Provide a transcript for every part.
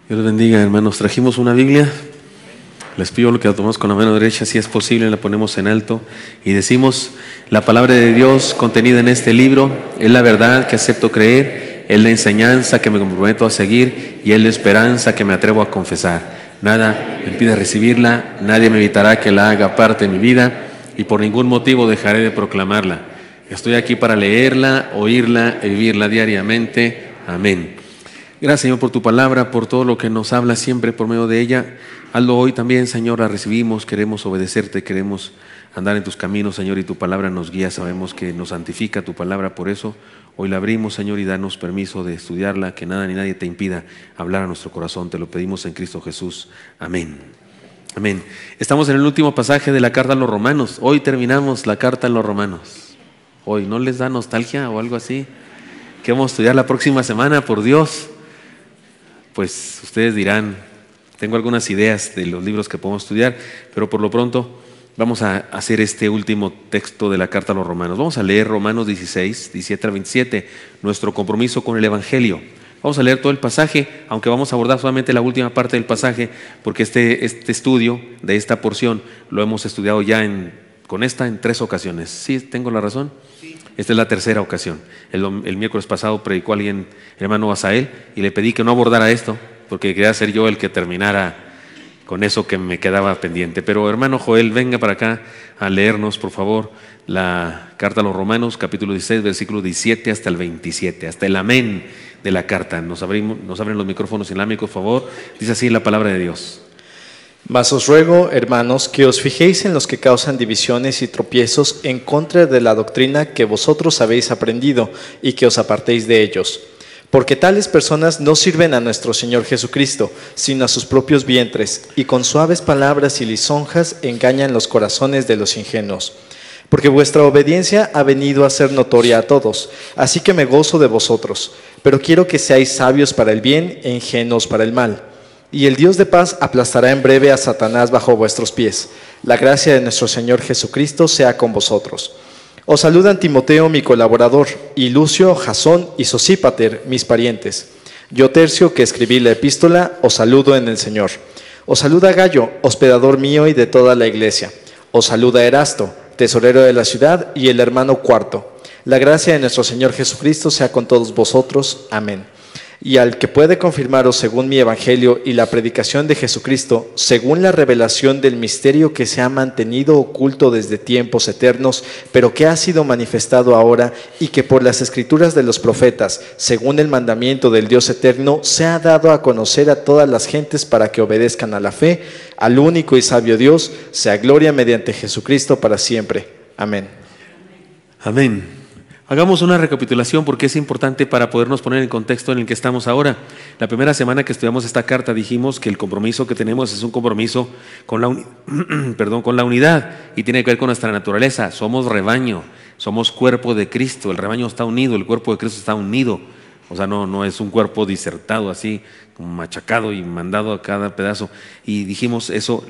Dios los bendiga, hermanos. Trajimos una Biblia. Les pido que la tomemos con la mano derecha, si es posible, la ponemos en alto y decimos: la palabra de Dios contenida en este libro es la verdad que acepto creer, es la enseñanza que me comprometo a seguir y es la esperanza que me atrevo a confesar. Nada me impide recibirla, nadie me evitará que la haga parte de mi vida y por ningún motivo dejaré de proclamarla. Estoy aquí para leerla, oírla y vivirla diariamente. Amén. Gracias, Señor, por tu palabra, por todo lo que nos habla siempre por medio de ella. Hazlo hoy también, Señor, la recibimos, queremos obedecerte, queremos andar en tus caminos, Señor, y tu palabra nos guía. Sabemos que nos santifica tu palabra, por eso hoy la abrimos, Señor, y danos permiso de estudiarla, que nada ni nadie te impida hablar a nuestro corazón. Te lo pedimos en Cristo Jesús. Amén. Amén. Estamos en el último pasaje de la carta a los Romanos. Hoy terminamos la carta a los Romanos. Hoy, ¿no les da nostalgia o algo así? ¿Qué vamos a estudiar la próxima semana, por Dios? Pues ustedes dirán, tengo algunas ideas de los libros que podemos estudiar, pero por lo pronto vamos a hacer este último texto de la carta a los Romanos. Vamos a leer Romanos 16, 17 al 27, nuestro compromiso con el Evangelio. Vamos a leer todo el pasaje, aunque vamos a abordar solamente la última parte del pasaje, porque este estudio de esta porción lo hemos estudiado ya en 3 ocasiones. ¿Sí tengo la razón? Sí. Esta es la tercera ocasión. El miércoles pasado predicó alguien, el hermano Asael, y le pedí que no abordara esto, porque quería ser yo el que terminara con eso que me quedaba pendiente. Pero hermano Joel, venga para acá a leernos, por favor, la carta a los Romanos, capítulo 16, versículo 17 hasta el 27, hasta el amén de la carta. Nos abren los micrófonos islámicos, por favor. Dice así la palabra de Dios. Mas os ruego, hermanos, que os fijéis en los que causan divisiones y tropiezos en contra de la doctrina que vosotros habéis aprendido y que os apartéis de ellos. Porque tales personas no sirven a nuestro Señor Jesucristo, sino a sus propios vientres, y con suaves palabras y lisonjas engañan los corazones de los ingenuos. Porque vuestra obediencia ha venido a ser notoria a todos, así que me gozo de vosotros, pero quiero que seáis sabios para el bien e ingenuos para el mal. Y el Dios de paz aplastará en breve a Satanás bajo vuestros pies. La gracia de nuestro Señor Jesucristo sea con vosotros. Os saludan Timoteo, mi colaborador, y Lucio, Jasón y Sosípater, mis parientes. Yo, Tercio, que escribí la epístola, os saludo en el Señor. Os saluda Gallo, hospedador mío y de toda la iglesia. Os saluda Erasto, tesorero de la ciudad, y el hermano Cuarto. La gracia de nuestro Señor Jesucristo sea con todos vosotros. Amén. Y al que puede confirmaros según mi evangelio y la predicación de Jesucristo, según la revelación del misterio que se ha mantenido oculto desde tiempos eternos, pero que ha sido manifestado ahora y que por las escrituras de los profetas, según el mandamiento del Dios eterno, se ha dado a conocer a todas las gentes para que obedezcan a la fe, al único y sabio Dios, sea gloria mediante Jesucristo para siempre. Amén. Amén. Hagamos una recapitulación porque es importante para podernos poner en contexto en el que estamos ahora. La primera semana que estudiamos esta carta dijimos que el compromiso que tenemos es un compromiso con la unidad y tiene que ver con nuestra naturaleza. Somos rebaño, somos cuerpo de Cristo, el rebaño está unido, el cuerpo de Cristo está unido. O sea, no es un cuerpo disertado así, como machacado y mandado a cada pedazo. Y dijimos eso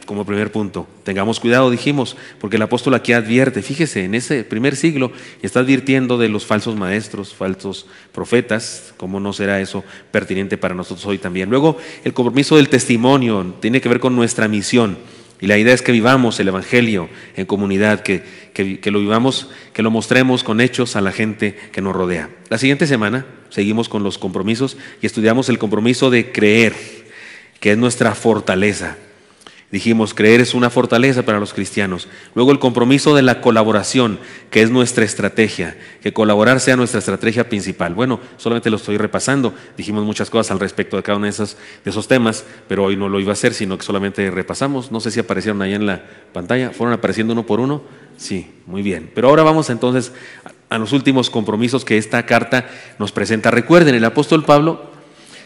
como primer punto. Tengamos cuidado, dijimos, porque el apóstol aquí advierte. Fíjese, en ese primer siglo está advirtiendo de los falsos maestros, falsos profetas. ¿Cómo no será eso pertinente para nosotros hoy también? Luego, el compromiso del testimonio tiene que ver con nuestra misión. Y la idea es que vivamos el Evangelio en comunidad, que lo vivamos, que lo mostremos con hechos a la gente que nos rodea. La siguiente semana seguimos con los compromisos y estudiamos el compromiso de creer, que es nuestra fortaleza. Dijimos, creer es una fortaleza para los cristianos. Luego el compromiso de la colaboración, que es nuestra estrategia, que colaborar sea nuestra estrategia principal. Bueno, solamente lo estoy repasando. Dijimos muchas cosas al respecto de cada uno de esos temas, pero hoy no lo iba a hacer, sino que solamente repasamos. No sé si aparecieron ahí en la pantalla. ¿Fueron apareciendo uno por uno? Sí, muy bien. Pero ahora vamos entonces a los últimos compromisos que esta carta nos presenta. Recuerden, el apóstol Pablo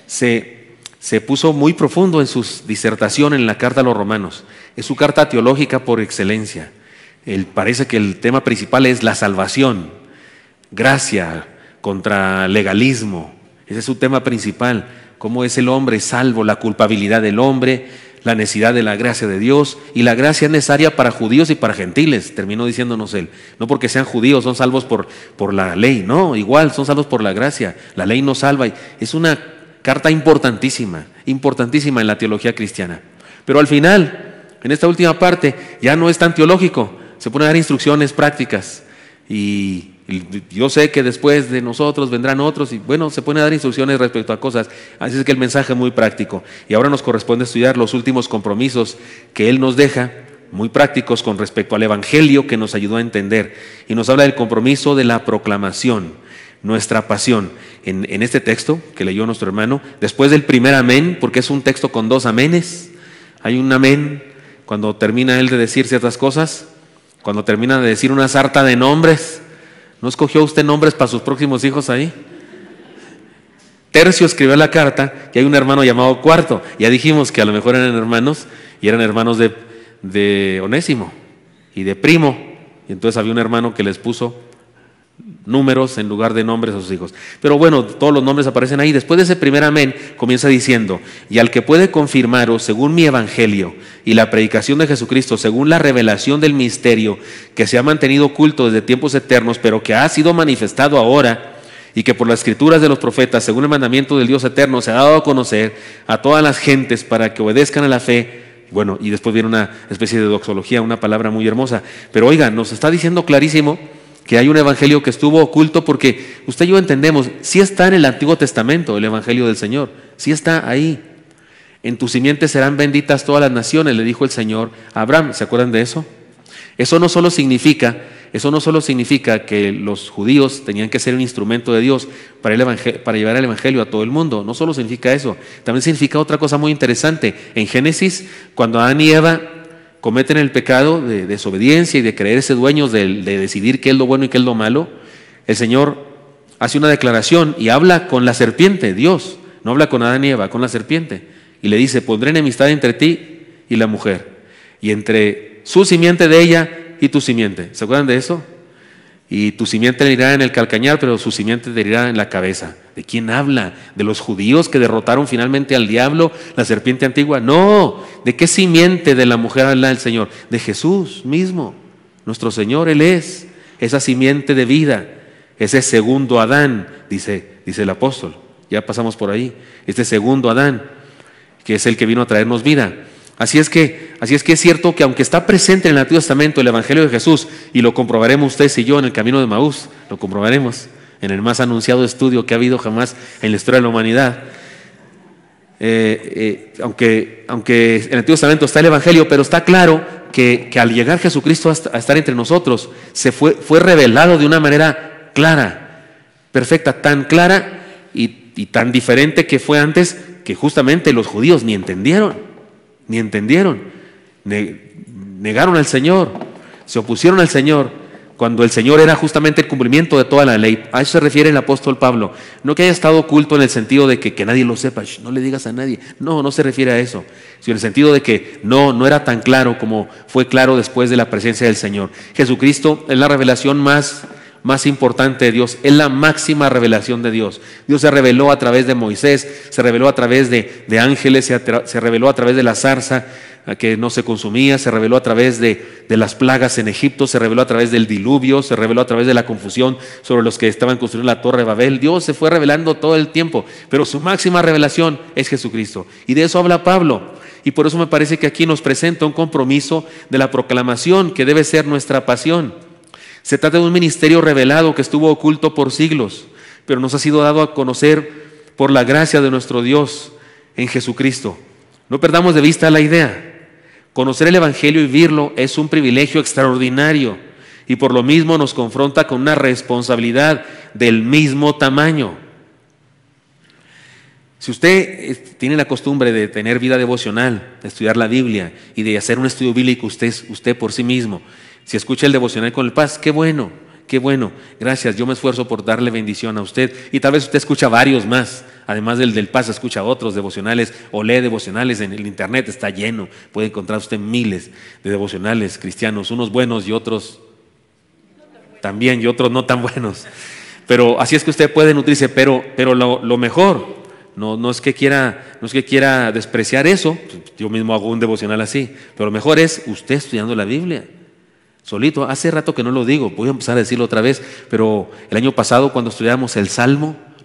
se puso muy profundo en su disertación en la carta a los Romanos. Es su carta teológica por excelencia. Parece que el tema principal es la salvación, gracia contra legalismo. Ese es su tema principal. Cómo es el hombre salvo, la culpabilidad del hombre, la necesidad de la gracia de Dios, y la gracia es necesaria para judíos y para gentiles, terminó diciéndonos él. No porque sean judíos son salvos por la ley, no, igual son salvos por la gracia. La ley nos salva. Es una carta importantísima, importantísima en la teología cristiana. Pero al final, en esta última parte, ya no es tan teológico, se pone a dar instrucciones prácticas. Y yo sé que después de nosotros vendrán otros, y bueno, se pone a dar instrucciones respecto a cosas. Así es que el mensaje es muy práctico. Y ahora nos corresponde estudiar los últimos compromisos que él nos deja, muy prácticos con respecto al evangelio que nos ayudó a entender. Y nos habla del compromiso de la proclamación, nuestra pasión. En este texto que leyó nuestro hermano, después del primer amén, porque es un texto con 2 amenes, hay un amén cuando termina él de decir ciertas cosas, cuando termina de decir una sarta de nombres. ¿No escogió usted nombres para sus próximos hijos ahí? Tercio escribió la carta y hay un hermano llamado Cuarto. Ya dijimos que a lo mejor eran hermanos, y eran hermanos de Onésimo y de Primo. Y entonces había un hermano que les puso números en lugar de nombres a sus hijos. Pero bueno, todos los nombres aparecen ahí. Después de ese primer amén, comienza diciendo: y al que puede confirmaros según mi evangelio y la predicación de Jesucristo, según la revelación del misterio que se ha mantenido oculto desde tiempos eternos, pero que ha sido manifestado ahora, y que por las escrituras de los profetas, según el mandamiento del Dios eterno, se ha dado a conocer a todas las gentes para que obedezcan a la fe. Bueno, y después viene una especie de doxología, una palabra muy hermosa. Pero oiga, nos está diciendo clarísimo que hay un evangelio que estuvo oculto, porque usted y yo entendemos, sí está en el Antiguo Testamento el evangelio del Señor, sí está ahí. En tu simiente serán benditas todas las naciones, le dijo el Señor a Abraham. ¿Se acuerdan de eso? Eso no solo significa que los judíos tenían que ser un instrumento de Dios para llevar el evangelio a todo el mundo. No solo significa eso, también significa otra cosa muy interesante. En Génesis, cuando Adán y Eva cometen el pecado de desobediencia y de creerse dueños de decidir qué es lo bueno y qué es lo malo, el Señor hace una declaración y habla con la serpiente. Dios no habla con Adán y Eva, con la serpiente, y le dice: pondré enemistad entre ti y la mujer, y entre su simiente de ella y tu simiente. ¿Se acuerdan de eso? Y tu simiente le irá en el calcañar, pero su simiente le irá en la cabeza. ¿De quién habla? ¿De los judíos que derrotaron finalmente al diablo, la serpiente antigua? No. ¿De qué simiente de la mujer habla el Señor? De Jesús mismo, nuestro Señor. Él es esa simiente de vida, ese segundo Adán, dice el apóstol. Ya pasamos por ahí. Este segundo Adán, que es el que vino a traernos vida. Así es que es cierto que aunque está presente en el Antiguo Testamento el evangelio de Jesús, y lo comprobaremos ustedes y yo en el camino de Maús, lo comprobaremos en el más anunciado estudio que ha habido jamás en la historia de la humanidad. Aunque en el Antiguo Testamento está el evangelio, pero está claro que al llegar Jesucristo a estar entre nosotros, fue revelado de una manera clara, perfecta, tan clara y tan diferente que fue antes, que justamente los judíos ni entendieron, negaron al Señor, se opusieron al Señor, cuando el Señor era justamente el cumplimiento de toda la ley. A eso se refiere el apóstol Pablo. No que haya estado oculto en el sentido de que nadie lo sepa, no le digas a nadie. No se refiere a eso, sino en el sentido de que no era tan claro como fue claro después de la presencia del Señor. Jesucristo es la revelación más importante de Dios, es la máxima revelación de Dios. Dios se reveló a través de Moisés, se reveló a través de ángeles, se reveló a través de la zarza que no se consumía, se reveló a través de las plagas en Egipto, se reveló a través del diluvio, se reveló a través de la confusión sobre los que estaban construyendo la torre de Babel. Dios se fue revelando todo el tiempo, pero su máxima revelación es Jesucristo, y de eso habla Pablo. Y por eso me parece que aquí nos presenta un compromiso de la proclamación que debe ser nuestra pasión. Se trata de un ministerio revelado que estuvo oculto por siglos, pero nos ha sido dado a conocer por la gracia de nuestro Dios en Jesucristo. No perdamos de vista la idea. Conocer el evangelio y vivirlo es un privilegio extraordinario, y por lo mismo nos confronta con una responsabilidad del mismo tamaño. Si usted tiene la costumbre de tener vida devocional, de estudiar la Biblia y de hacer un estudio bíblico usted por sí mismo, si escucha el devocional con el Paz, qué bueno, gracias, yo me esfuerzo por darle bendición a usted, y tal vez usted escucha varios más, además del Paz escucha otros devocionales o lee devocionales en el internet, está lleno, puede encontrar usted miles de devocionales cristianos, unos buenos y otros también y otros no tan buenos, pero así es que usted puede nutrirse, pero lo mejor no es que quiera despreciar eso, yo mismo hago un devocional así, pero lo mejor es usted estudiando la Biblia. Solito, hace rato que no lo digo, voy a empezar a decirlo otra vez, pero el año pasado cuando estudiábamos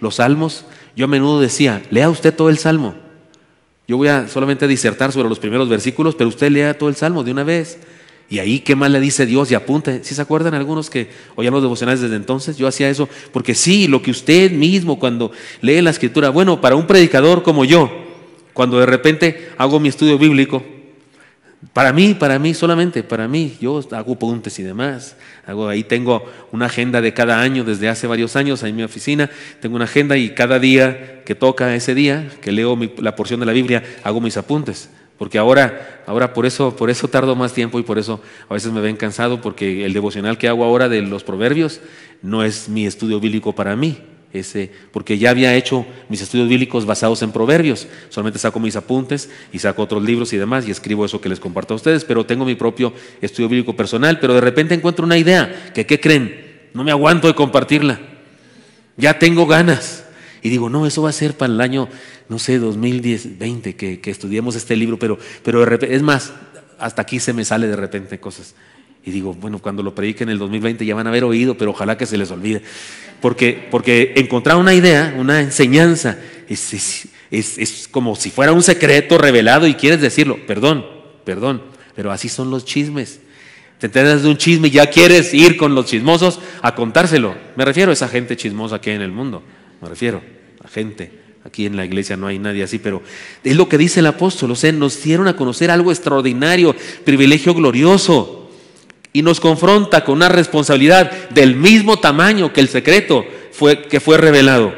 los salmos, yo a menudo decía, lea usted todo el salmo. Yo voy a solamente disertar sobre los primeros versículos, pero usted lea todo el salmo de una vez. Y ahí, ¿qué más le dice Dios? Y apunte. ¿Sí se acuerdan algunos que oían los devocionales desde entonces? Yo hacía eso, porque sí, lo que usted mismo cuando lee la Escritura, bueno, para un predicador como yo, cuando de repente hago mi estudio bíblico, para mí, solamente para mí, yo hago apuntes y demás. Ahí tengo una agenda de cada año, desde hace varios años, ahí en mi oficina, tengo una agenda y cada día que toca ese día, que leo la porción de la Biblia, hago mis apuntes. Porque ahora por eso tardo más tiempo y por eso a veces me ven cansado, porque el devocional que hago ahora de los proverbios no es mi estudio bíblico para mí. Porque ya había hecho mis estudios bíblicos basados en proverbios, solamente saco mis apuntes y saco otros libros y demás y escribo eso que les comparto a ustedes, pero tengo mi propio estudio bíblico personal. Pero de repente encuentro una idea que, ¿qué creen? No me aguanto de compartirla, ya tengo ganas y digo, no, eso va a ser para el año, no sé, 2020 que estudiemos este libro, pero de repente, es más, hasta aquí se me sale de repente cosas. Y digo, bueno, cuando lo prediquen en el 2020 ya van a haber oído, pero ojalá que se les olvide. Porque encontrar una idea, una enseñanza, es como si fuera un secreto revelado y quieres decirlo. Perdón, pero así son los chismes. Te enteras de un chisme y ya quieres ir con los chismosos a contárselo. Me refiero a esa gente chismosa que hay en el mundo. Me refiero a gente. Aquí en la iglesia no hay nadie así, pero es lo que dice el apóstol. O sea, nos dieron a conocer algo extraordinario, privilegio glorioso. Y nos confronta con una responsabilidad del mismo tamaño que el secreto que fue revelado.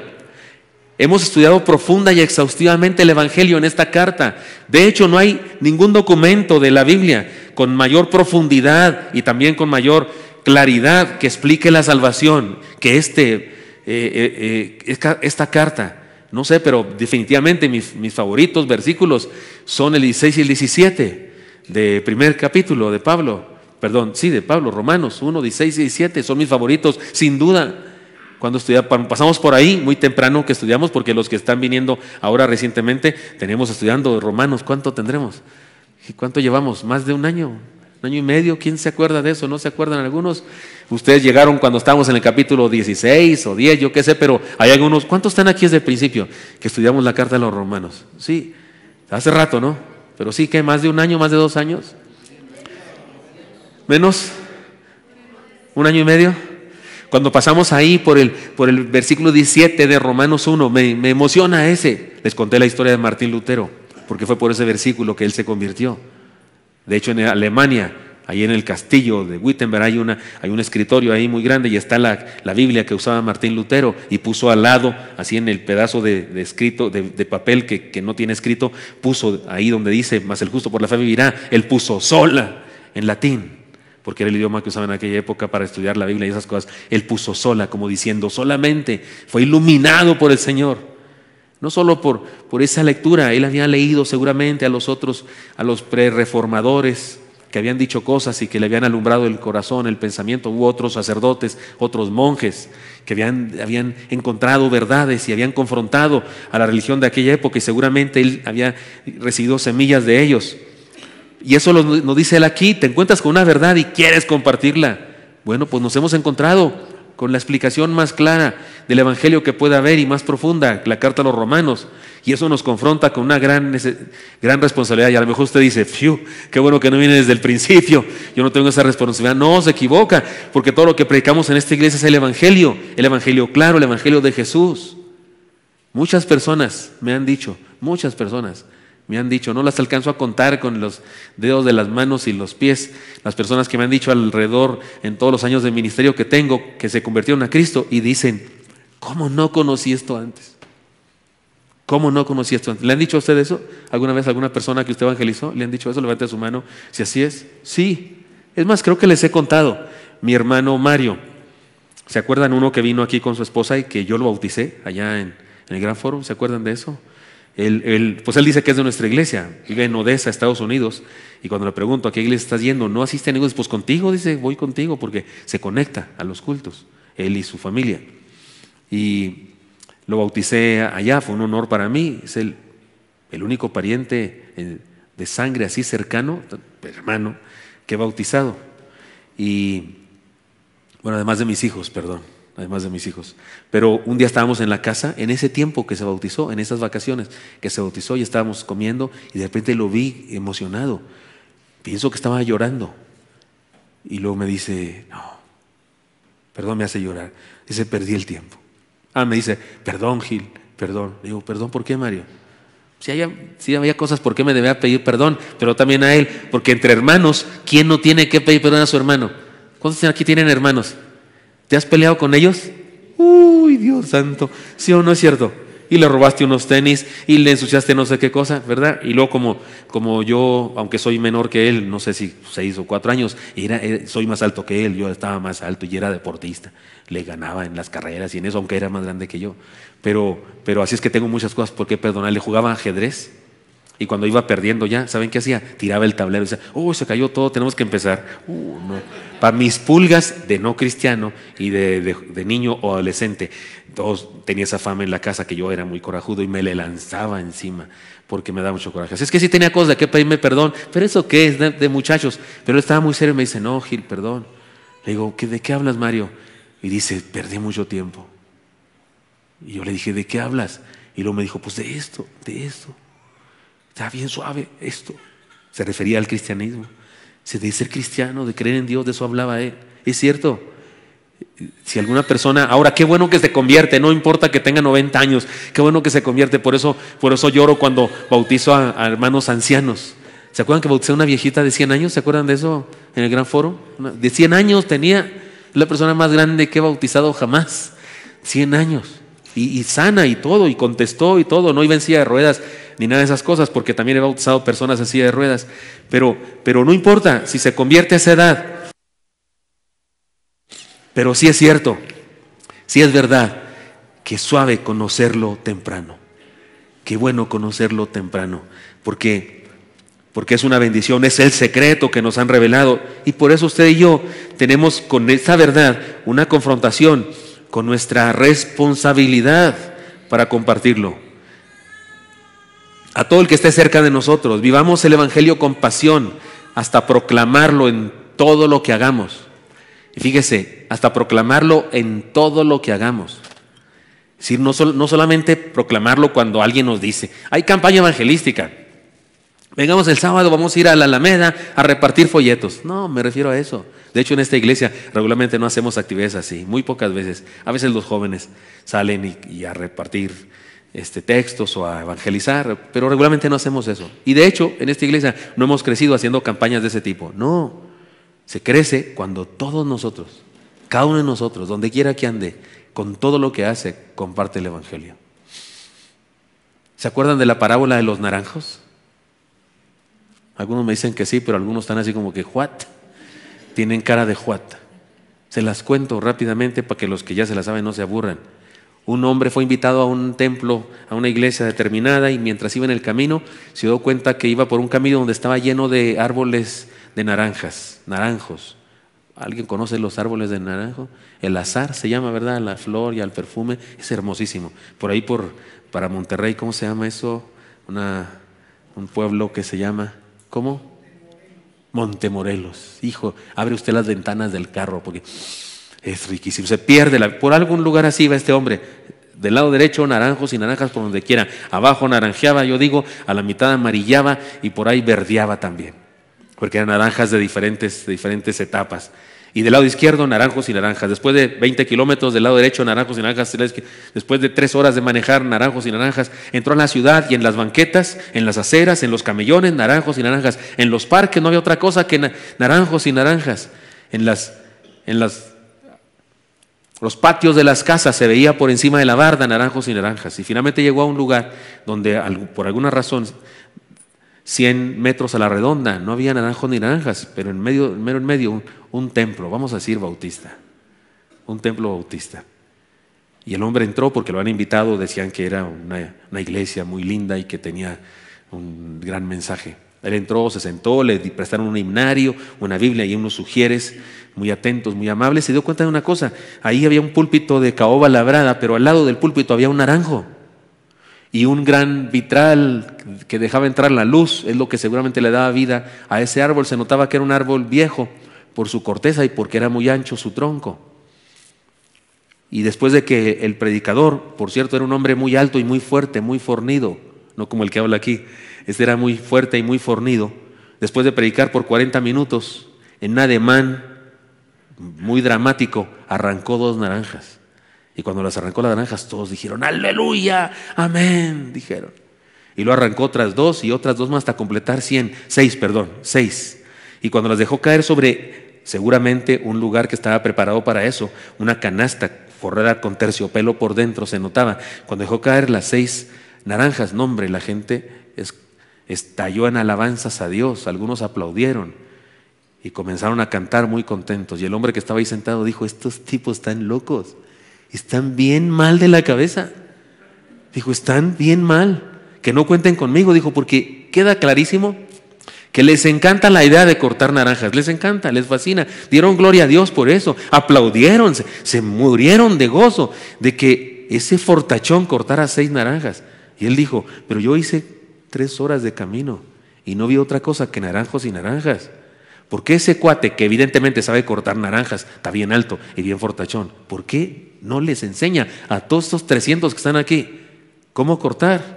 Hemos estudiado profunda y exhaustivamente el Evangelio en esta carta. De hecho, no hay ningún documento de la Biblia con mayor profundidad y también con mayor claridad que explique la salvación que esta carta. No sé, pero definitivamente mis favoritos versículos son el 16 y el 17 del primer capítulo de Pablo. De Pablo, Romanos 1, 16 y 17, son mis favoritos, sin duda. Cuando pasamos por ahí muy temprano que estudiamos, porque los que están viniendo ahora recientemente, tenemos estudiando Romanos, ¿cuánto tendremos? ¿Cuánto llevamos? ¿Más de un año y medio? ¿Quién se acuerda de eso? ¿No se acuerdan algunos? Ustedes llegaron cuando estábamos en el capítulo 16 o 10, yo qué sé, pero hay algunos, ¿cuántos están aquí desde el principio que estudiamos la carta de los Romanos? Sí, hace rato, ¿no? Pero sí, ¿qué? ¿Más de un año, más de 2 años? ¿Menos? ¿1 año y medio? Cuando pasamos ahí por el versículo 17 de Romanos 1, me emociona ese. Les conté la historia de Martín Lutero, porque fue por ese versículo que él se convirtió. De hecho, en Alemania, ahí en el castillo de Wittenberg, hay un escritorio ahí muy grande y está la Biblia que usaba Martín Lutero, y puso al lado, así en el pedazo de escrito, de papel que no tiene escrito, puso ahí donde dice, mas el justo por la fe vivirá, él puso sola en latín, porque era el idioma que usaban en aquella época para estudiar la Biblia y esas cosas. Él puso sola, como diciendo, solamente fue iluminado por el Señor. No solo por esa lectura, él había leído seguramente a los pre-reformadores que habían dicho cosas y que le habían alumbrado el corazón, el pensamiento. Hubo otros sacerdotes, otros monjes que habían encontrado verdades y habían confrontado a la religión de aquella época, y seguramente él había recibido semillas de ellos. Y eso nos dice él aquí, te encuentras con una verdad y quieres compartirla. Bueno, pues nos hemos encontrado con la explicación más clara del Evangelio que pueda haber y más profunda, la carta a los Romanos. Y eso nos confronta con una gran responsabilidad. Y a lo mejor usted dice, ¡fiu! Qué bueno que no viene desde el principio, yo no tengo esa responsabilidad. No, se equivoca, porque todo lo que predicamos en esta iglesia es el Evangelio claro, el Evangelio de Jesús. Muchas personas me han dicho, no las alcanzo a contar con los dedos de las manos y los pies, las personas que me han dicho alrededor en todos los años de ministerio que tengo, que se convirtieron a Cristo y dicen, ¿cómo no conocí esto antes? ¿Le han dicho a usted eso? ¿Alguna vez alguna persona que usted evangelizó le han dicho eso? Levante su mano si así es. Sí, es más, creo que les he contado. Mi hermano Mario, ¿se acuerdan uno que vino aquí con su esposa y que yo lo bauticé allá en el Gran Foro? ¿Se acuerdan de eso? Él dice que es de nuestra iglesia, vive en Odessa, Estados Unidos, y cuando le pregunto a qué iglesia estás yendo, no asiste a ningún, pues contigo, dice, voy contigo porque se conecta a los cultos, él y su familia. Y Lo bauticé allá, fue un honor para mí. Es el único pariente de sangre así cercano, hermano, que he bautizado. Y bueno, además de mis hijos, perdón, además de mis hijos. Pero un día estábamos en la casa, en ese tiempo que se bautizó, en esas vacaciones que se bautizó, y estábamos comiendo y de repente lo vi emocionado. Pienso que estaba llorando. Y luego me dice, no, perdón, me hace llorar. Dice, perdí el tiempo. Me dice, perdón, Gil, perdón. Le digo, ¿perdón por qué, Mario? Si había cosas por qué me debía pedir perdón, pero también a él, porque entre hermanos, ¿quién no tiene que pedir perdón a su hermano? ¿Cuántos aquí tienen hermanos? ¿Te has peleado con ellos? Uy, Dios santo, ¿sí o no es cierto? Y le robaste unos tenis y le ensuciaste no sé qué cosa, ¿verdad? Y luego como yo, aunque soy menor que él, no sé si 6 o 4 años, soy más alto que él, yo estaba más alto y era deportista, le ganaba en las carreras y en eso, aunque era más grande que yo. Pero así es que tengo muchas cosas por qué perdonarle. Jugaba ajedrez y cuando iba perdiendo ya, ¿saben qué hacía? Tiraba el tablero y decía, se cayó todo, tenemos que empezar. No. Para mis pulgas de no cristiano y de niño o adolescente, todos tenía esa fama en la casa que yo era muy corajudo y me le lanzaba encima porque me daba mucho coraje. Así es que sí tenía cosas de que pedirme perdón, pero ¿eso qué es de muchachos? Pero él estaba muy serio y me dice, no, Gil, perdón. Le digo, ¿de qué hablas, Mario? Y dice, perdí mucho tiempo. Y yo le dije, ¿de qué hablas? Y luego me dijo, pues de esto. Está bien suave esto. Se refería al cristianismo. De ser cristiano, de creer en Dios, de eso hablaba él. Es cierto. Si alguna persona, ahora qué bueno que se convierte, no importa que tenga 90 años, qué bueno que se convierte. Por eso lloro cuando bautizo a hermanos ancianos. ¿Se acuerdan que bauticé a una viejita de 100 años? ¿Se acuerdan de eso en el Gran Foro? De 100 años tenía, la persona más grande que he bautizado jamás. 100 años. Y sana y todo, y contestó y todo. No iba en silla de ruedas ni nada de esas cosas, porque también he bautizado personas en silla de ruedas. Pero no importa si se convierte a esa edad. Pero sí es cierto, sí es verdad, que es suave conocerlo temprano. Qué bueno conocerlo temprano, porque es una bendición, es el secreto que nos han revelado. Y por eso usted y yo tenemos con esta verdad una confrontación con nuestra responsabilidad para compartirlo. A todo el que esté cerca de nosotros, vivamos el Evangelio con pasión, hasta proclamarlo en todo lo que hagamos. Y fíjese, hasta proclamarlo en todo lo que hagamos. Es decir, no solamente proclamarlo cuando alguien nos dice, hay campaña evangelística, vengamos el sábado, vamos a ir a la Alameda a repartir folletos. No, me refiero a eso. De hecho, en esta iglesia regularmente no hacemos actividades así, muy pocas veces. A veces los jóvenes salen y a repartir textos o a evangelizar, pero regularmente no hacemos eso. Y de hecho, en esta iglesia no hemos crecido haciendo campañas de ese tipo. No, se crece cuando todos nosotros, cada uno de nosotros, donde quiera que ande, con todo lo que hace, comparte el Evangelio. ¿Se acuerdan de la parábola de los naranjos? Algunos me dicen que sí, pero algunos están así como que, ¿what? Tienen cara de what. Se las cuento rápidamente para que los que ya se las saben no se aburran. Un hombre fue invitado a un templo, a una iglesia determinada, y mientras iba en el camino, se dio cuenta que iba por un camino donde estaba lleno de árboles de naranjos. ¿Alguien conoce los árboles de naranjo? El azar se llama, ¿verdad? La flor y el perfume, es hermosísimo. Por ahí para Monterrey, ¿cómo se llama eso? Un pueblo que se llama, ¿cómo? Montemorelos. Hijo, abre usted las ventanas del carro porque es riquísimo. Se pierde, por algún lugar así va este hombre. Del lado derecho, naranjos y naranjas por donde quiera. Abajo naranjeaba, yo digo, a la mitad amarillaba y por ahí verdeaba también. Porque eran naranjas de diferentes etapas. Y del lado izquierdo, naranjos y naranjas. Después de 20 kilómetros, del lado derecho, naranjos y naranjas. Después de 3 horas de manejar, naranjos y naranjas. Entró a la ciudad y en las banquetas, en las aceras, en los camellones, naranjos y naranjas. En los parques no había otra cosa que naranjos y naranjas. Los patios de las casas se veía por encima de la barda, naranjos y naranjas. Y finalmente llegó a un lugar donde, por alguna razón, 100 metros a la redonda, no había naranjos ni naranjas, pero en medio, un templo, vamos a decir bautista, un templo bautista. Y el hombre entró porque lo han invitado, decían que era una iglesia muy linda y que tenía un gran mensaje. Él entró, se sentó, le prestaron un himnario, una Biblia y unos sugieres muy atentos, muy amables. Se dio cuenta de una cosa: ahí había un púlpito de caoba labrada, pero al lado del púlpito había un naranjo y un gran vitral que dejaba entrar la luz. Es lo que seguramente le daba vida a ese árbol. Se notaba que era un árbol viejo por su corteza y porque era muy ancho su tronco. Y después de que el predicador, por cierto, era un hombre muy alto y muy fuerte, muy fornido, no como el que habla aquí, este era muy fuerte y muy fornido, después de predicar por 40 minutos, en un ademán muy dramático, arrancó 2 naranjas. Y cuando las arrancó las naranjas, todos dijeron: ¡Aleluya! ¡Amén! Dijeron. Y lo arrancó otras 2 y otras 2 más hasta completar 6. Y cuando las dejó caer sobre seguramente un lugar que estaba preparado para eso, una canasta forrada con terciopelo por dentro, se notaba. Cuando dejó caer las 6 naranjas, no hombre, la gente estalló en alabanzas a Dios. Algunos aplaudieron y comenzaron a cantar muy contentos. Y el hombre que estaba ahí sentado dijo: estos tipos están locos, están bien mal de la cabeza. Dijo: están bien mal, que no cuenten conmigo. Dijo: porque queda clarísimo que les encanta la idea de cortar naranjas, les encanta, les fascina. Dieron gloria a Dios por eso, aplaudieron, se murieron de gozo de que ese fortachón cortara 6 naranjas. Y él dijo: pero yo hice 3 horas de camino y no vi otra cosa que naranjos y naranjas. ¿Por qué ese cuate, que evidentemente sabe cortar naranjas, está bien alto y bien fortachón, por qué no les enseña a todos estos 300 que están aquí cómo cortar?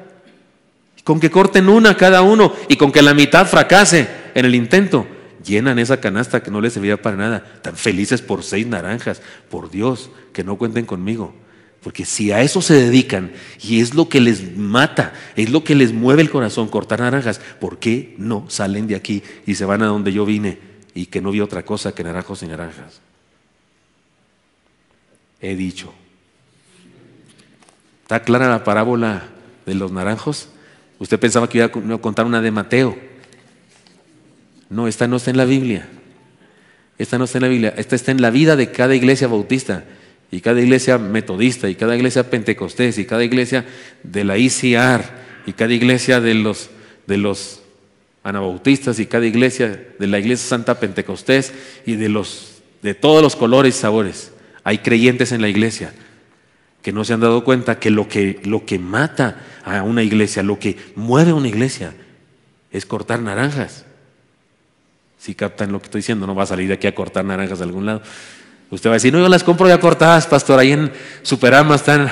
Con que corten una cada uno y con que la mitad fracase en el intento, llenan esa canasta que no les servía para nada. Tan felices por 6 naranjas. Por Dios, que no cuenten conmigo. Porque si a eso se dedican y es lo que les mata, es lo que les mueve el corazón, cortar naranjas, ¿por qué no salen de aquí y se van a donde yo vine y que no vi otra cosa que naranjos y naranjas? He dicho. ¿Está clara la parábola de los naranjos? Usted pensaba que iba a contar una de Mateo. No, esta no está en la Biblia. Esta no está en la Biblia. Esta está en la vida de cada iglesia bautista y cada iglesia metodista y cada iglesia pentecostés y cada iglesia de la ICR y cada iglesia de los anabautistas y cada iglesia de la iglesia santa pentecostés y de todos los colores y sabores. Hay creyentes en la iglesia que no se han dado cuenta que lo que mata a una iglesia, lo que mueve a una iglesia, es cortar naranjas. Si captan lo que estoy diciendo, no va a salir de aquí a cortar naranjas de algún lado. Usted va a decir: no, yo las compro ya cortadas, pastor, ahí en Superama están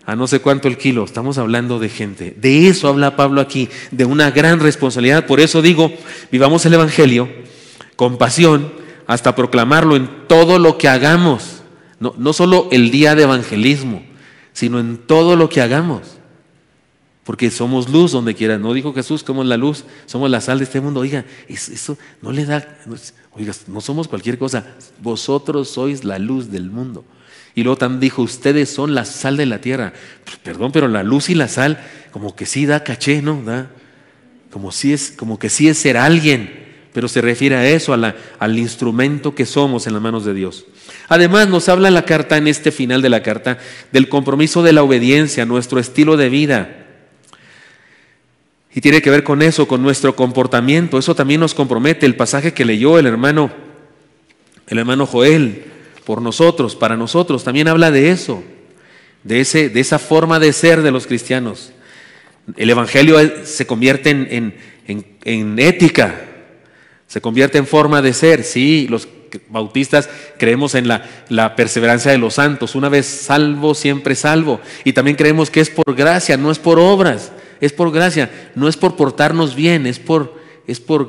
a no sé cuánto el kilo. Estamos hablando de gente. De eso habla Pablo aquí, de una gran responsabilidad. Por eso digo, vivamos el Evangelio con pasión hasta proclamarlo en todo lo que hagamos. No solo el día de evangelismo, sino en todo lo que hagamos. Porque somos luz donde quiera. ¿No dijo Jesús, somos la luz, somos la sal de este mundo? Oiga, eso no le da. Oiga, no somos cualquier cosa. Vosotros sois la luz del mundo. Y luego también dijo: ustedes son la sal de la tierra. Pues, perdón, pero la luz y la sal como que sí da caché, ¿no? Como que sí es ser alguien. Pero se refiere a eso, al instrumento que somos en las manos de Dios. Además, nos habla la carta, en este final de la carta, del compromiso de la obediencia, nuestro estilo de vida. Y tiene que ver con eso, con nuestro comportamiento. Eso también nos compromete. El pasaje que leyó el hermano Joel por nosotros, para nosotros, también habla de eso, de esa forma de ser de los cristianos. El Evangelio se convierte en ética. Se convierte en forma de ser. Sí, los bautistas creemos en la perseverancia de los santos. Una vez salvo, siempre salvo. Y también creemos que es por gracia, no es por obras. Es por gracia, no es por portarnos bien, es por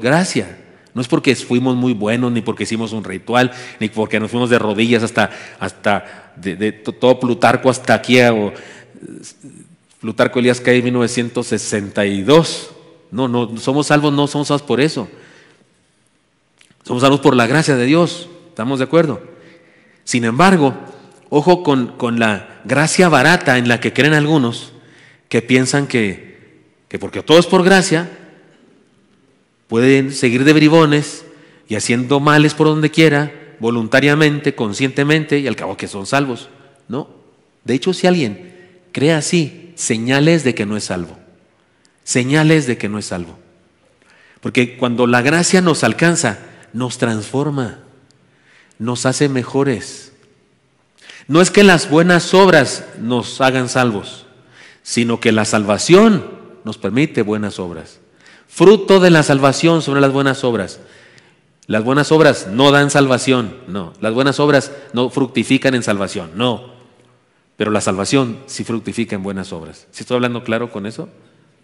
gracia. No es porque fuimos muy buenos, ni porque hicimos un ritual, ni porque nos fuimos de rodillas hasta de todo Plutarco hasta aquí. Plutarco Elías cae en 1962. No somos salvos, no somos salvos por eso. Somos salvos por la gracia de Dios. ¿Estamos de acuerdo? Sin embargo, ojo con la gracia barata en la que creen algunos, que piensan que porque todo es por gracia, pueden seguir de bribones y haciendo males por donde quiera, voluntariamente, conscientemente, y al cabo que son salvos. No. De hecho, si alguien cree así, señales de que no es salvo. Señales de que no es salvo. Porque cuando la gracia nos alcanza, nos transforma, nos hace mejores. No es que las buenas obras nos hagan salvos, sino que la salvación nos permite buenas obras. Fruto de la salvación son las buenas obras. Las buenas obras no dan salvación, no. Las buenas obras no fructifican en salvación, no. Pero la salvación sí fructifica en buenas obras. ¿Sí estoy hablando claro con eso?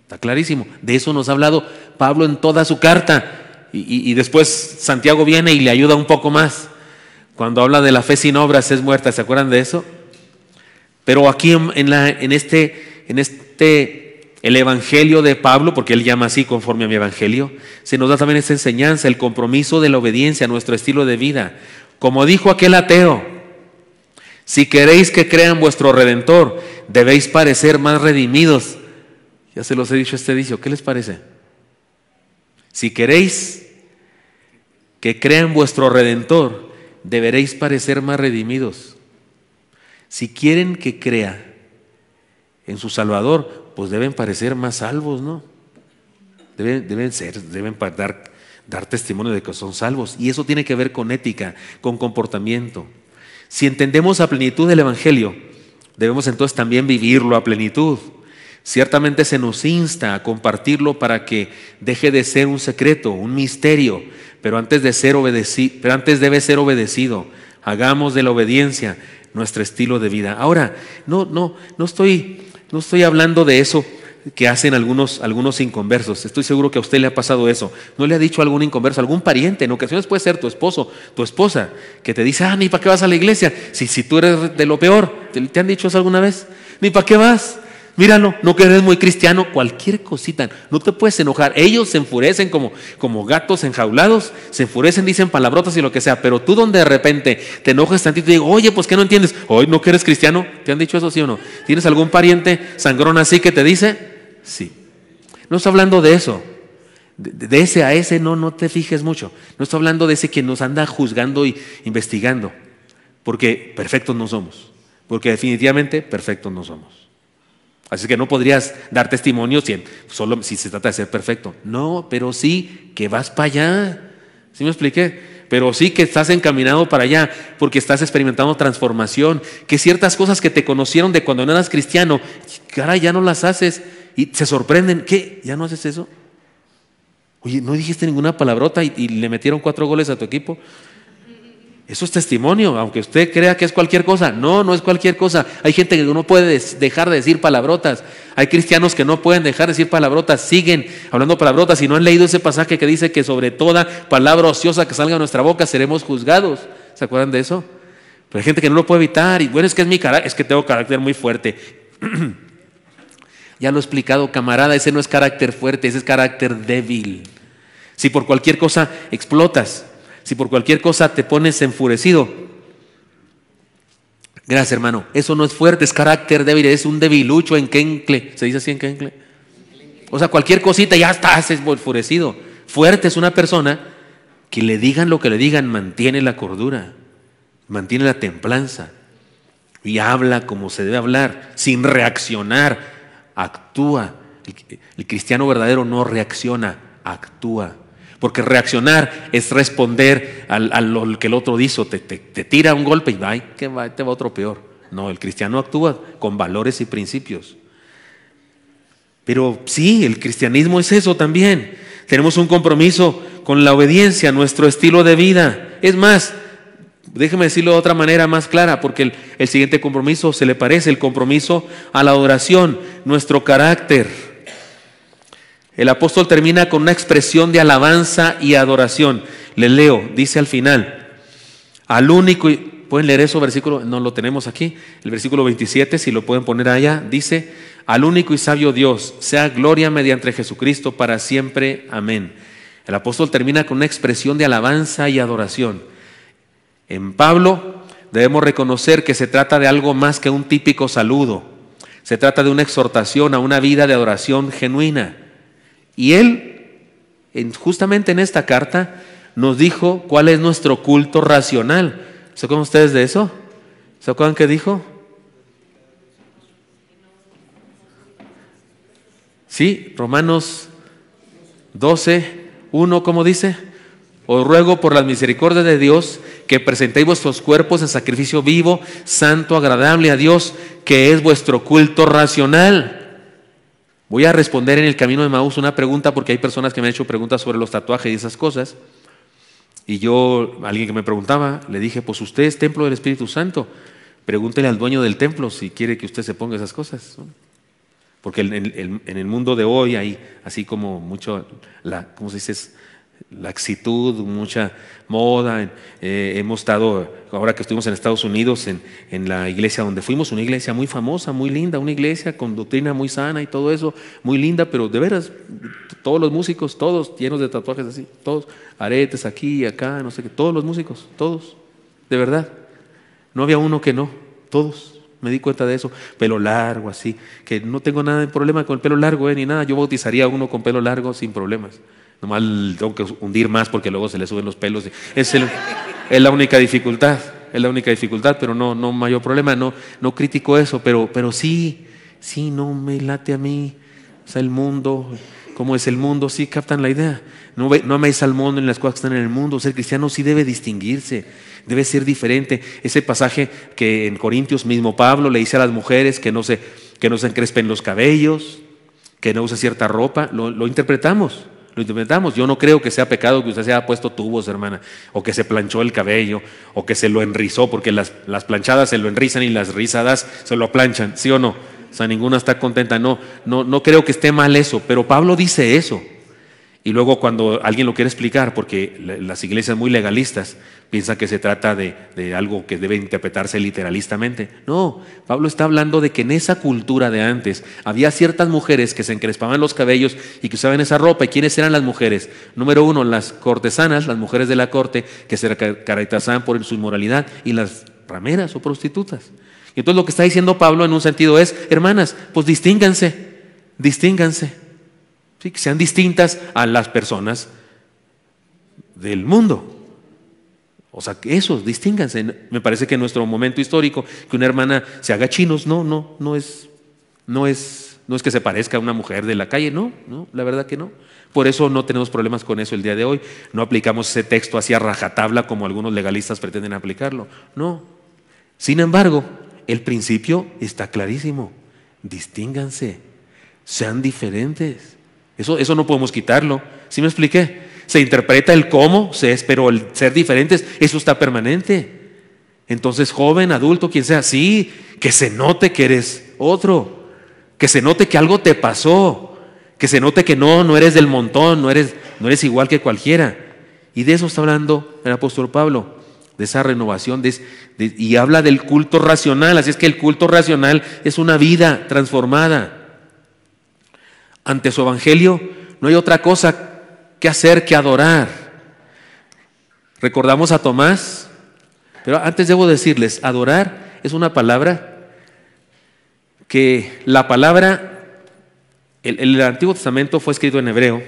Está clarísimo. De eso nos ha hablado Pablo en toda su carta. Y después Santiago viene y le ayuda un poco más. Cuando habla de la fe sin obras es muerta, ¿se acuerdan de eso? Pero aquí en el evangelio de Pablo, porque él llama así conforme a mi evangelio, se nos da también esa enseñanza, el compromiso de la obediencia a nuestro estilo de vida. Como dijo aquel ateo, si queréis que crean vuestro Redentor, debéis parecer más redimidos. Ya se los he dicho este dicho, ¿qué les parece? Si queréis que crean vuestro Redentor, deberéis parecer más redimidos. Si quieren que crea en su Salvador, pues deben parecer más salvos, ¿no? Deben dar testimonio de que son salvos. Y eso tiene que ver con ética, con comportamiento. Si entendemos a plenitud el Evangelio, debemos entonces también vivirlo a plenitud. Ciertamente se nos insta a compartirlo para que deje de ser un secreto, un misterio, pero antes debe ser obedecido. Hagamos de la obediencia nuestro estilo de vida. Ahora, no estoy hablando de eso que hacen algunos inconversos. Estoy seguro que a usted le ha pasado eso. ¿No le ha dicho a algún inconverso, algún pariente? En ocasiones puede ser tu esposo, tu esposa, que te dice, ni para qué vas a la iglesia, si tú eres de lo peor. ¿Te han dicho eso alguna vez? Ni para qué vas. Míralo, no que eres muy cristiano, cualquier cosita, no te puedes enojar. Ellos se enfurecen como gatos enjaulados, se enfurecen, dicen palabrotas y lo que sea, pero tú donde de repente te enojas tantito y digo, oye, pues ¿qué no entiendes? Oye, ¿no que eres cristiano? ¿Te han dicho eso, sí o no? ¿Tienes algún pariente sangrón así que te dice? Sí. No estoy hablando de eso, de ese a ese no te fijes mucho. No estoy hablando de ese que nos anda juzgando y investigando, porque perfectos no somos, porque definitivamente perfectos no somos. Así que no podrías dar testimonio solo si se trata de ser perfecto. No, pero sí que vas para allá. ¿Sí me expliqué? Pero sí que estás encaminado para allá porque estás experimentando transformación. Que ciertas cosas que te conocieron de cuando no eras cristiano, caray, ya no las haces y se sorprenden. ¿Qué? ¿Ya no haces eso? Oye, ¿no dijiste ninguna palabrota y le metieron 4 goles a tu equipo? Eso es testimonio, aunque usted crea que es cualquier cosa. No es cualquier cosa. Hay gente que no puede dejar de decir palabrotas. Hay cristianos que no pueden dejar de decir palabrotas. Siguen hablando palabrotas y no han leído ese pasaje que dice que sobre toda palabra ociosa que salga de nuestra boca seremos juzgados. ¿Se acuerdan de eso? Pero hay gente que no lo puede evitar. Y bueno, es que es mi carácter, es que tengo carácter muy fuerte. Ya lo he explicado, camarada, ese no es carácter fuerte, ese es carácter débil. Si por cualquier cosa explotas, si por cualquier cosa te pones enfurecido, gracias hermano, eso no es fuerte, es carácter débil, es un debilucho enquencle. ¿Se dice así enquencle? O sea, cualquier cosita ya estás enfurecido. Fuerte es una persona que le digan lo que le digan, mantiene la cordura, mantiene la templanza y habla como se debe hablar, sin reaccionar, actúa. El cristiano verdadero no reacciona, actúa. Porque reaccionar es responder a lo que el otro hizo, te tira un golpe y te va otro peor. No, el cristiano actúa con valores y principios. Pero sí, el cristianismo es eso también. Tenemos un compromiso con la obediencia, nuestro estilo de vida. Es más, déjeme decirlo de otra manera más clara, porque el siguiente compromiso se le parece, el compromiso a la adoración, nuestro carácter. El apóstol termina con una expresión de alabanza y adoración. Les leo, dice al final, al único, ¿pueden leer eso versículo? No lo tenemos aquí, el versículo 27, si lo pueden poner allá, dice, al único y sabio Dios, sea gloria mediante Jesucristo para siempre, amén. El apóstol termina con una expresión de alabanza y adoración. En Pablo debemos reconocer que se trata de algo más que un típico saludo. Se trata de una exhortación a una vida de adoración genuina. Y él, justamente en esta carta, nos dijo cuál es nuestro culto racional. ¿Se acuerdan ustedes de eso? ¿Se acuerdan qué dijo? Sí, Romanos 12, Uno, ¿cómo dice? Os ruego por las misericordias de Dios que presentéis vuestros cuerpos en sacrificio vivo, santo, agradable a Dios, que es vuestro culto racional. Voy a responder en el camino de Emaús una pregunta, porque hay personas que me han hecho preguntas sobre los tatuajes y esas cosas. Y yo, alguien que me preguntaba, le dije, pues usted es templo del Espíritu Santo. Pregúntele al dueño del templo si quiere que usted se ponga esas cosas, ¿no? Porque en el mundo de hoy hay así como mucho, ¿cómo se dice? Laxitud, mucha moda. Hemos estado, ahora que estuvimos en Estados Unidos, en la iglesia donde fuimos, una iglesia muy famosa, muy linda, una iglesia con doctrina muy sana y todo eso, muy linda, pero de veras, todos los músicos, todos llenos de tatuajes así, todos, aretes aquí y acá, no sé qué, todos los músicos, todos, de verdad. No había uno que no, todos. Me di cuenta de eso, pelo largo así, que no tengo nada de problema con el pelo largo, ni nada. Yo bautizaría a uno con pelo largo sin problemas. Nomás tengo que hundir más porque luego se le suben los pelos. Es la única dificultad, pero no mayor problema. No critico eso, pero sí, no me late a mí. O sea, el mundo, ¿cómo es el mundo? Sí, captan la idea. No améis al mundo en las cosas que están en el mundo. Ser cristiano sí debe distinguirse, debe ser diferente. Ese pasaje que en Corintios mismo Pablo le dice a las mujeres que no se encrespen los cabellos, que no use cierta ropa, lo interpretamos. Yo no creo que sea pecado que usted se haya puesto tubos, hermana, o que se planchó el cabello, o que se lo enrizó, porque las planchadas se lo enrizan y las rizadas se lo planchan, ¿sí o no? O sea, ninguna está contenta. No creo que esté mal eso, pero Pablo dice eso. Y luego cuando alguien lo quiere explicar, porque las iglesias muy legalistas piensan que se trata de algo que debe interpretarse literalistamente. No, Pablo está hablando de que en esa cultura de antes había ciertas mujeres que se encrespaban los cabellos y que usaban esa ropa. ¿Y quiénes eran las mujeres? Número uno, las cortesanas, las mujeres de la corte, que se caracterizaban por su inmoralidad, y las rameras o prostitutas. Y entonces lo que está diciendo Pablo en un sentido es, hermanas, pues distínganse. ¿Sí? Que sean distintas a las personas del mundo. O sea, que esos, distínganse. Me parece que en nuestro momento histórico, que una hermana se haga chinos, no es que se parezca a una mujer de la calle, no, la verdad que no. Por eso no tenemos problemas con eso el día de hoy. No aplicamos ese texto así a rajatabla como algunos legalistas pretenden aplicarlo. No. Sin embargo, el principio está clarísimo. Distínganse, sean diferentes. Eso no podemos quitarlo. ¿Sí me expliqué? Se interpreta el cómo, pero el ser diferentes, eso está permanente. Entonces, joven, adulto, quien sea, sí, que se note que eres otro, que se note que algo te pasó, que se note que no eres del montón, no eres igual que cualquiera. Y de eso está hablando el apóstol Pablo, de esa renovación, y habla del culto racional. Así es que el culto racional es una vida transformada. Ante su evangelio no hay otra cosa que hacer que adorar. Recordamos a Tomás, pero antes debo decirles, adorar es una palabra que el Antiguo Testamento fue escrito en hebreo.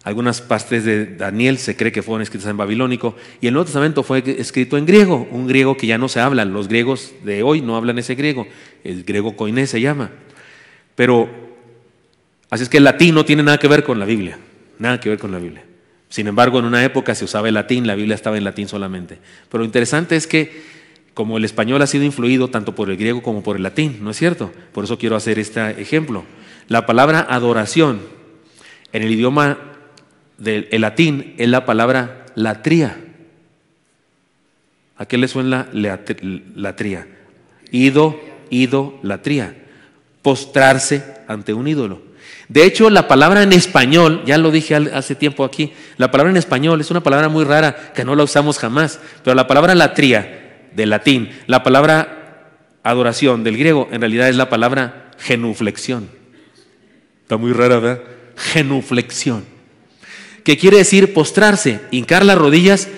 Algunas partes de Daniel se cree que fueron escritas en babilónico, y el Nuevo Testamento fue escrito en griego, un griego que ya no se habla. Los griegos de hoy no hablan ese griego, el griego koiné se llama. Así es que el latín no tiene nada que ver con la Biblia, nada que ver con la Biblia. Sin embargo, en una época se usaba el latín, la Biblia estaba en latín solamente. Pero lo interesante es que como el español ha sido influido tanto por el griego como por el latín, ¿no es cierto? Por eso quiero hacer este ejemplo. La palabra adoración en el idioma del latín es la palabra latría. ¿A qué le suena latría? Idolatría. Postrarse ante un ídolo. De hecho, la palabra en español, ya lo dije hace tiempo aquí, la palabra en español es una palabra muy rara que no la usamos jamás, pero la palabra latría del latín, la palabra adoración del griego, en realidad es la palabra genuflexión. Está muy rara, ¿verdad? Genuflexión. ¿Qué quiere decir postrarse? Hincar las rodillas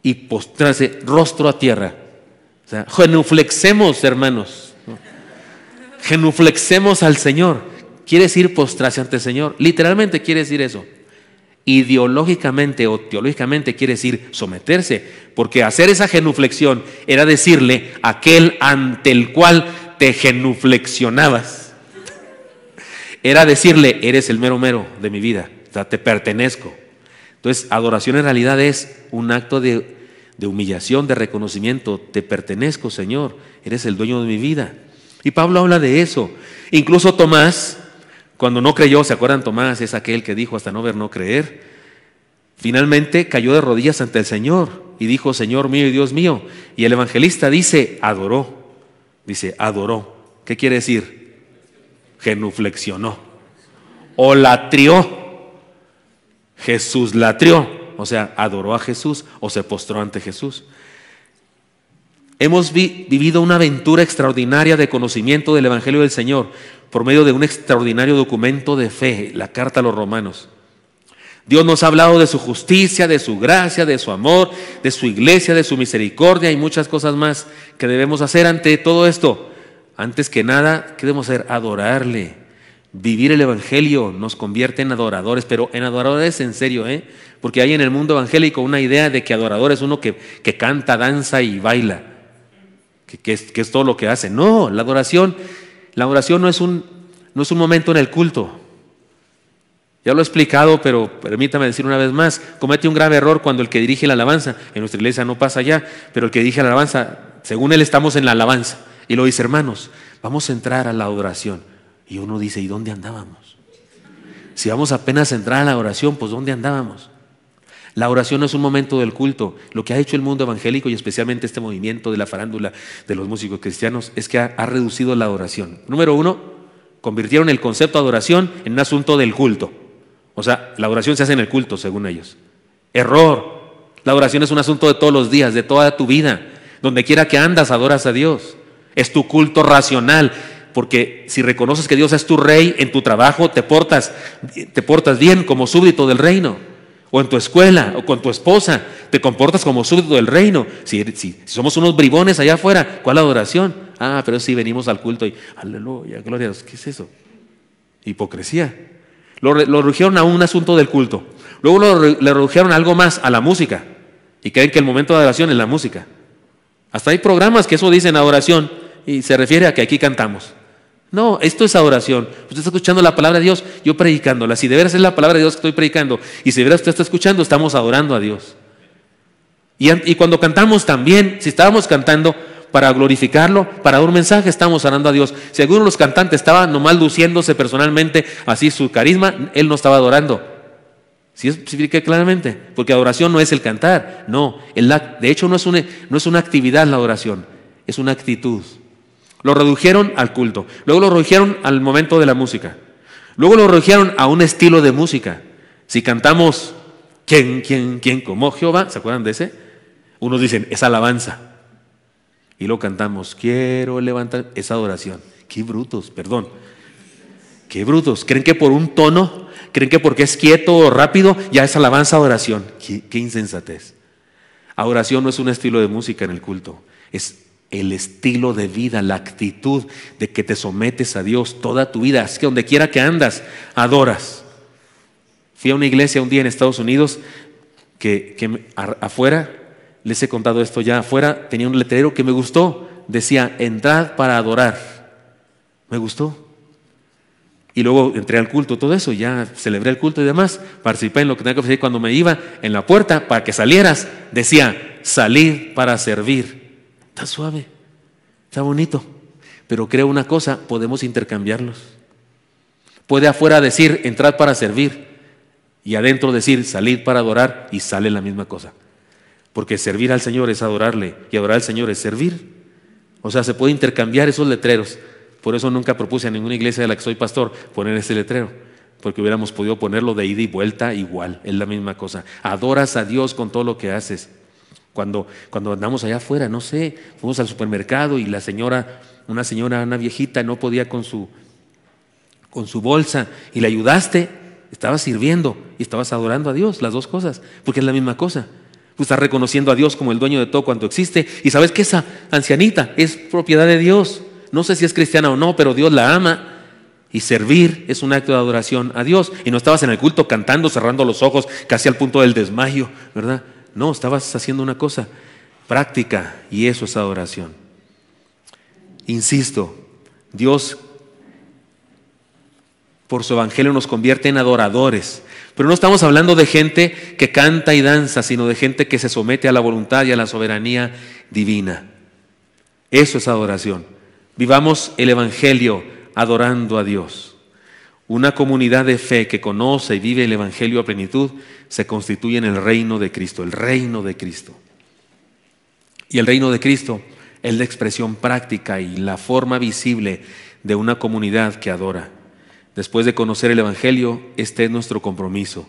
y postrarse rostro a tierra. O sea, genuflexemos, hermanos. Genuflexemos al Señor. Quiere decir postrarse ante el Señor. Literalmente quiere decir eso. Ideológicamente o teológicamente quiere decir someterse, porque hacer esa genuflexión era decirle a aquel ante el cual te genuflexionabas. Era decirle, eres el mero mero de mi vida, o sea, te pertenezco. Entonces, adoración en realidad es un acto de humillación, de reconocimiento. Te pertenezco, Señor, eres el dueño de mi vida. Y Pablo habla de eso. Incluso Tomás, cuando no creyó, ¿se acuerdan? Tomás es aquel que dijo hasta no ver, no creer. Finalmente cayó de rodillas ante el Señor y dijo, Señor mío y Dios mío. Y el evangelista dice, adoró. Dice, adoró. ¿Qué quiere decir? Genuflexionó. O latrió. Jesús latrió. O sea, adoró a Jesús o se postró ante Jesús. Hemos vivido una aventura extraordinaria de conocimiento del Evangelio del Señor por medio de un extraordinario documento de fe, la carta a los Romanos. Dios nos ha hablado de su justicia, de su gracia, de su amor, de su iglesia, de su misericordia y muchas cosas más que debemos hacer ante todo esto. Antes que nada, ¿qué debemos hacer? Adorarle. Vivir el Evangelio nos convierte en adoradores, pero en adoradores en serio, porque hay en el mundo evangélico una idea de que adorador es uno que canta, danza y baila, que es todo lo que hace. No, la adoración no es un momento en el culto. Ya lo he explicado, pero permítame decir una vez más, comete un grave error cuando el que dirige la alabanza, en nuestra iglesia no pasa ya, pero el que dirige la alabanza, según él estamos en la alabanza, y lo dice, hermanos, vamos a entrar a la adoración. Y uno dice, ¿y dónde andábamos? Si vamos apenas a entrar a la oración, pues ¿dónde andábamos? La oración no es un momento del culto. Lo que ha hecho el mundo evangélico y especialmente este movimiento de la farándula de los músicos cristianos es que ha reducido la adoración. Número uno, convirtieron el concepto de adoración en un asunto del culto. O sea, la adoración se hace en el culto, según ellos. Error. La oración es un asunto de todos los días, de toda tu vida. Donde quiera que andas, adoras a Dios. Es tu culto racional. Porque si reconoces que Dios es tu rey, en tu trabajo te portas bien como súbdito del reino. O en tu escuela, o con tu esposa, te comportas como súbdito del reino. Si somos unos bribones allá afuera, ¿cuál adoración? Ah, pero sí venimos al culto y aleluya, gloria a Dios. ¿Qué es eso? Hipocresía. Lo redujeron a un asunto del culto. Luego le redujeron algo más, a la música. Y creen que el momento de adoración es la música. Hasta hay programas que eso dicen adoración y se refiere a que aquí cantamos. No, esto es adoración. Usted está escuchando la palabra de Dios, yo predicándola. Si de veras es la palabra de Dios que estoy predicando y si de veras usted está escuchando, estamos adorando a Dios. Y cuando cantamos también, si estábamos cantando para glorificarlo, para dar un mensaje, estamos adorando a Dios. Si alguno de los cantantes estaba nomás luciéndose personalmente así su carisma, él no estaba adorando. ¿Sí expliqué claramente? Porque adoración no es el cantar, no. De hecho no es una actividad la adoración, es una actitud. Lo redujeron al culto, luego lo redujeron al momento de la música, luego lo redujeron a un estilo de música. Si cantamos ¿Quién como Jehová? ¿Se acuerdan de ese? Unos dicen, es alabanza. Y luego cantamos, quiero levantar, es adoración. Qué brutos, perdón. Qué brutos. ¿Creen que por un tono, creen que porque es quieto o rápido, ya es alabanza, adoración? Qué insensatez. Adoración no es un estilo de música en el culto, es el estilo de vida, la actitud de que te sometes a Dios toda tu vida. Así que donde quiera que andas, adoras. Fui a una iglesia un día en Estados Unidos que afuera, les he contado esto ya, afuera tenía un letrero que me gustó, decía, entrad para adorar. Me gustó. Y luego entré al culto, todo eso, ya celebré el culto y demás, participé en lo que tenía que hacer. Cuando me iba en la puerta para que salieras, decía, salid para servir. Está suave, está bonito, pero creo una cosa, podemos intercambiarlos. Puede afuera decir, entrad para servir, y adentro decir, salid para adorar, y sale la misma cosa. Porque servir al Señor es adorarle, y adorar al Señor es servir. O sea, se puede intercambiar esos letreros. Por eso nunca propuse a ninguna iglesia de la que soy pastor poner ese letrero, porque hubiéramos podido ponerlo de ida y vuelta igual, es la misma cosa. Adoras a Dios con todo lo que haces. Cuando andamos allá afuera, no sé, fuimos al supermercado y una viejita no podía con su bolsa y le ayudaste, estabas sirviendo y estabas adorando a Dios, las dos cosas, porque es la misma cosa. Tú estás reconociendo a Dios como el dueño de todo cuanto existe y sabes que esa ancianita es propiedad de Dios. No sé si es cristiana o no, pero Dios la ama. Y servir es un acto de adoración a Dios. Y no estabas en el culto cantando, cerrando los ojos, casi al punto del desmayo, ¿verdad? No, estabas haciendo una cosa práctica y eso es adoración. Insisto, Dios por su evangelio nos convierte en adoradores. Pero no estamos hablando de gente que canta y danza, sino de gente que se somete a la voluntad y a la soberanía divina. Eso es adoración. Vivamos el Evangelio adorando a Dios. Una comunidad de fe que conoce y vive el Evangelio a plenitud se constituye en el reino de Cristo, el reino de Cristo. Y el reino de Cristo es la expresión práctica y la forma visible de una comunidad que adora. Después de conocer el Evangelio, este es nuestro compromiso,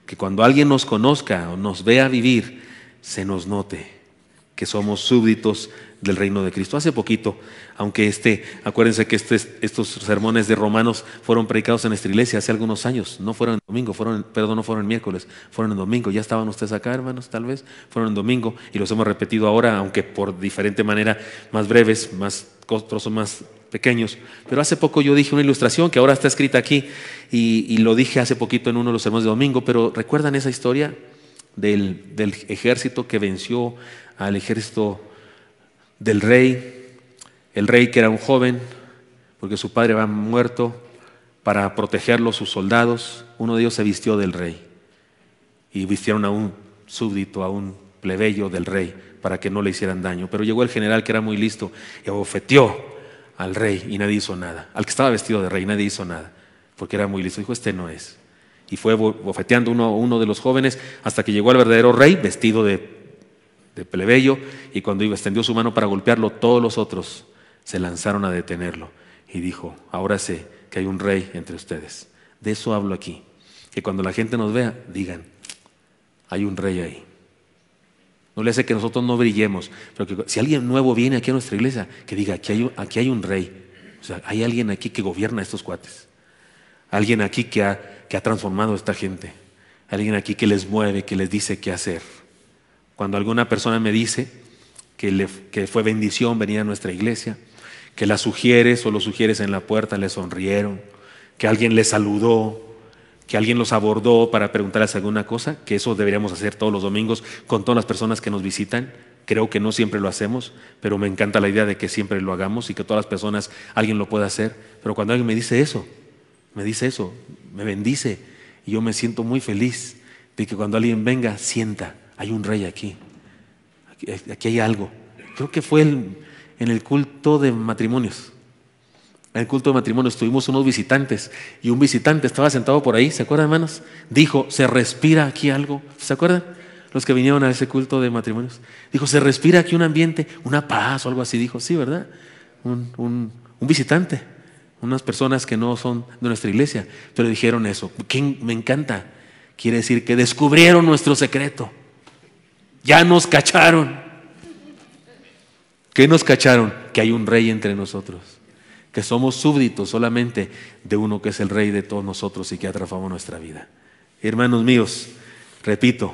que cuando alguien nos conozca o nos vea vivir, se nos note que somos súbditos del reino de Cristo. Hace poquito, aunque acuérdense que estos sermones de Romanos fueron predicados en nuestra iglesia hace algunos años, no fueron en domingo, no fueron en miércoles, fueron en domingo. Ya estaban ustedes acá, hermanos, tal vez, fueron en domingo y los hemos repetido ahora, aunque por diferente manera, más breves, trozos más pequeños. Pero hace poco yo dije una ilustración que ahora está escrita aquí y lo dije hace poquito en uno de los sermones de domingo, pero ¿recuerdan esa historia del ejército que venció al ejército del rey? El rey, que era un joven, porque su padre había muerto, para protegerlo sus soldados, uno de ellos se vistió del rey y vistieron a un súbdito, a un plebeyo del rey, para que no le hicieran daño. Pero llegó el general, que era muy listo, y abofeteó al rey y nadie hizo nada. Al que estaba vestido de rey nadie hizo nada, porque era muy listo. Dijo, este no es. Y fue bofeteando uno de los jóvenes hasta que llegó al verdadero rey, vestido de plebeyo, y cuando extendió su mano para golpearlo, todos los otros se lanzaron a detenerlo. Y dijo, ahora sé que hay un rey entre ustedes. De eso hablo aquí, que cuando la gente nos vea, digan, hay un rey ahí. No le hace que nosotros no brillemos, pero que si alguien nuevo viene aquí a nuestra iglesia, que diga, aquí hay un rey. O sea, hay alguien aquí que gobierna a estos cuates. Alguien aquí que ha transformado a esta gente. Alguien aquí que les mueve, que les dice qué hacer. Cuando alguna persona me dice que fue bendición venir a nuestra iglesia, que la sugieres o lo sugieres en la puerta, le sonrieron, que alguien les saludó, que alguien los abordó para preguntarles alguna cosa, que eso deberíamos hacer todos los domingos con todas las personas que nos visitan. Creo que no siempre lo hacemos, pero me encanta la idea de que siempre lo hagamos y que todas las personas, alguien lo pueda hacer. Pero cuando alguien me dice eso, me bendice y yo me siento muy feliz de que cuando alguien venga, sienta, hay un rey aquí hay algo. Creo que fue en el culto de matrimonios. En el culto de matrimonios tuvimos unos visitantes y un visitante estaba sentado por ahí, ¿se acuerdan, hermanos? Dijo, se respira aquí algo, ¿se acuerdan? Los que vinieron a ese culto de matrimonios. Dijo, se respira aquí un ambiente, una paz o algo así. Dijo, sí, ¿verdad? Un visitante, unas personas que no son de nuestra iglesia, pero dijeron eso. Me encanta. Quiere decir que descubrieron nuestro secreto. Ya nos cacharon. ¿Qué nos cacharon? Que hay un rey entre nosotros, que somos súbditos solamente de uno que es el rey de todos nosotros y que ha transformado nuestra vida. Hermanos míos, repito,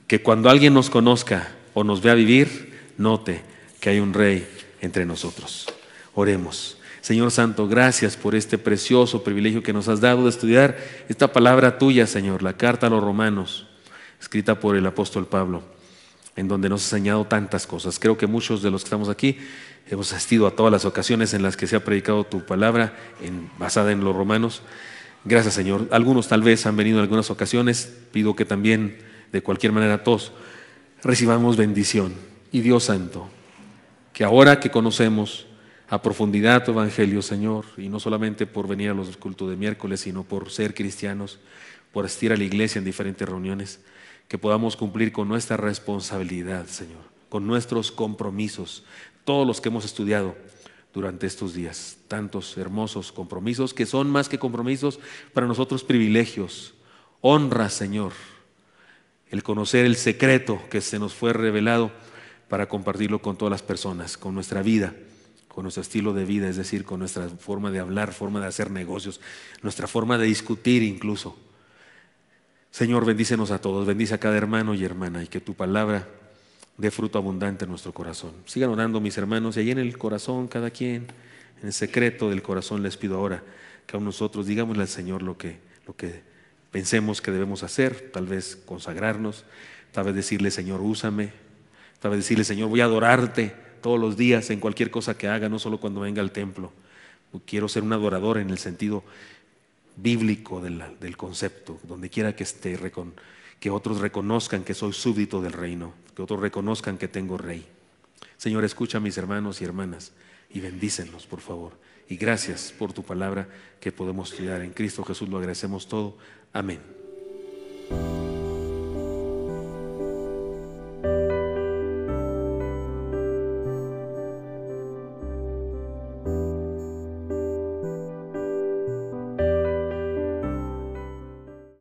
que cuando alguien nos conozca o nos vea vivir, note que hay un rey entre nosotros. Oremos. Señor Santo, gracias por este precioso privilegio que nos has dado de estudiar esta palabra tuya, Señor, la carta a los Romanos, escrita por el apóstol Pablo, en donde nos ha enseñado tantas cosas. Creo que muchos de los que estamos aquí hemos asistido a todas las ocasiones en las que se ha predicado tu palabra basada en los Romanos. Gracias, Señor. Algunos tal vez han venido en algunas ocasiones. Pido que también, de cualquier manera, todos recibamos bendición. Y Dios Santo, que ahora que conocemos a profundidad tu evangelio, Señor, y no solamente por venir a los cultos de miércoles, sino por ser cristianos, por asistir a la iglesia en diferentes reuniones, que podamos cumplir con nuestra responsabilidad, Señor, con nuestros compromisos, todos los que hemos estudiado durante estos días, tantos hermosos compromisos que son más que compromisos para nosotros, privilegios, honra, Señor, el conocer el secreto que se nos fue revelado para compartirlo con todas las personas, con nuestra vida, con nuestro estilo de vida, es decir, con nuestra forma de hablar, forma de hacer negocios, nuestra forma de discutir incluso. Señor, bendícenos a todos, bendice a cada hermano y hermana y que tu palabra dé fruto abundante en nuestro corazón. Sigan orando, mis hermanos, y ahí en el corazón, cada quien, en el secreto del corazón, les pido ahora que a nosotros digámosle al Señor lo que pensemos que debemos hacer, tal vez consagrarnos, tal vez decirle, Señor, úsame, tal vez decirle, Señor, voy a adorarte todos los días en cualquier cosa que haga, no solo cuando venga al templo. Quiero ser un adorador en el sentido bíblico del concepto, donde quiera que esté, que otros reconozcan que soy súbdito del reino, que otros reconozcan que tengo rey. Señor, escucha a mis hermanos y hermanas y bendícenos, por favor. Y gracias por tu palabra que podemos estudiar en Cristo Jesús. Lo agradecemos todo. Amén.